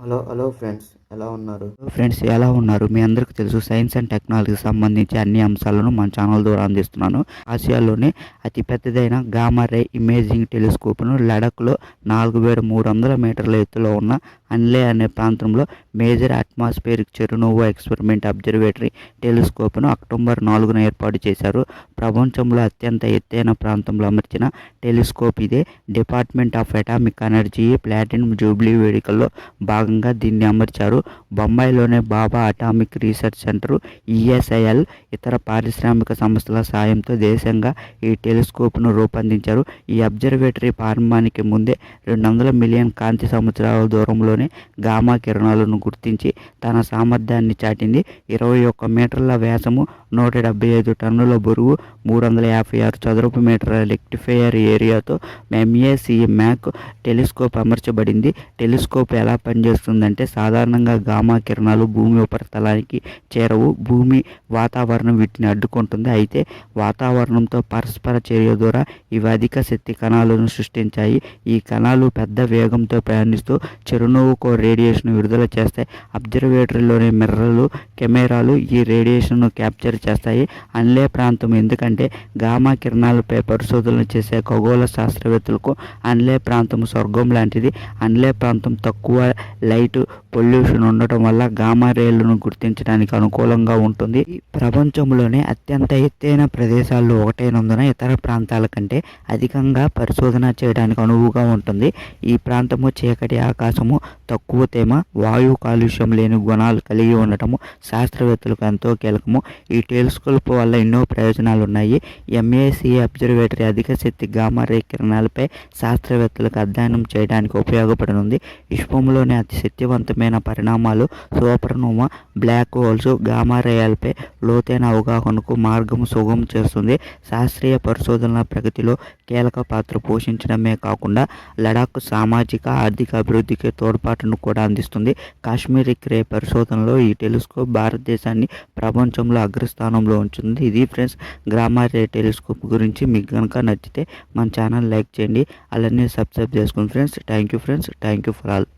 Hello friends ఎలా ఉన్నారు? మీ అందరికీ తెలుసు సైన్స్ అండ్ టెక్నాలజీకి సంబంధించి అన్ని అంశాలను మన ఛానల్ ద్వారా అందిస్తున్నాను. ఆసియాలోనే అతి పెద్దదైన గామా రే ఇమేజింగ్ టెలిస్కోప్ను లడఖ్లో 4300 మీటర్ల ఎత్తులో ఉన్న అన్లే అనే ప్రాంతంలో major atmospheric Cherenkov experiment observatory టెలిస్కోప్ను అక్టోబర్ 4న ఏర్పాటు చేశారు. ప్రపంచంలో అత్యంత ఎత్తైన ప్రాంతంలో అమర్చిన టెలిస్కోప్ ఇదే. Department of atomic energy platinum jubilee వేడుకల్లో భాగంగా దీన్ని అమర్చారు. బొంబాయిలోని Bhabha atomic research centre ECIL ఇతర పారిశ్రామిక సంస్థల సాయంతో దేశంగా ఈ టెలిస్కోప్ను రూపొందించారు. ఈ అబ్జర్వేటరీ ప్రారంభానికి ముందే 200 మిలియన్ కాంతి సంవత్సరాల దూరంలోనే గామా కిరణాలను గుర్తించి తన సామర్థ్యాన్ని చాటింది. 21 మీటర్ల వ్యాసము, 175 టన్నుల బరువు, 356 చదరపు మీటర్ల రెక్టిఫైయర్ ఏరియాతో MAC టెలిస్కోప్ అమర్చబడింది. టెలిస్కోప్ ఎలా పనిచేస్తుందంటే, సాధారణంగా గామా కిరణాలు భూమి ఉపరితలానికి చేరవు. భూమి వాతావరణం వీటిని అడ్డుకుంటుంది. అయితే వాతావరణంతో పరస్పర చర్య ద్వారా ఇవి అధిక శక్తి కణాలను సృష్టించాయి. ఈ కణాలు పెద్ద వేగంతో ప్రయాణిస్తూ చెరునోవుకో రేడియేషన్ విడుదల చేస్తాయి. అబ్జర్వేటరీలోని మిర్రర్లు, కెమెరాలు ఈ రేడియేషన్ను క్యాప్చర్ చేస్తాయి. అన్లే ప్రాంతం ఎందుకంటే గామా కిరణాలపై పరిశోధనలు చేసే ఖగోళ శాస్త్రవేత్తలకు అన్లే ప్రాంతం స్వర్గం లాంటిది. అన్లే ప్రాంతం తక్కువ లైట్ పొల్యూషన్ ఉండటం వల్ల గామా రేలను గుర్తించడానికి అనుకూలంగా ఉంటుంది. ప్రపంచంలోనే అత్యంత ఎత్తైన ప్రదేశాల్లో ఒకటైనందున ఇతర ప్రాంతాల కంటే అధికంగా పరిశోధన చేయడానికి అనువుగా ఉంటుంది. ఈ ప్రాంతము చీకటి ఆకాశము, తక్కువ తేమ, వాయు కాలుష్యం లేని గుణాలు కలిగి ఉండటము శాస్త్రవేత్తలకు ఎంతో కీలకము. ఈ టెలిస్కోప్ వల్ల ఎన్నో ప్రయోజనాలు ఉన్నాయి. MAC అబ్జర్వేటరీ అధిక శక్తి గామా రే కిరణాలపై శాస్త్రవేత్తలకు అధ్యయనం చేయడానికి ఉపయోగపడనుంది. విశ్వంలోని అతి శక్తివంతమైన పరిణామాలు సూపర్నోవా, బ్లాక్ హోల్స్, గామా రేలపై లోతైన అవగాహనకు మార్గం సుగమం చేస్తుంది. శాస్త్రీయ పరిశోధనల ప్రగతిలో కీలక పాత్ర పోషించడమే కాకుండా లడాక్ సామాజిక ఆర్థిక అభివృద్ధికి తోడ్పాటును కూడా అందిస్తుంది. కాస్మిక్ రే పరిశోధనలో ఈ టెలిస్కోప్ భారతదేశాన్ని ప్రపంచంలో అగ్రస్థానంలో ఉంచుతుంది. ఇది ఫ్రెండ్స్ గామా రే టెలిస్కోప్ గురించి. మీకు కనుక నచ్చితే మన ఛానల్ లైక్ చేయండి, అలానే సబ్స్క్రైబ్ చేసుకోండి friends. Thank you for all.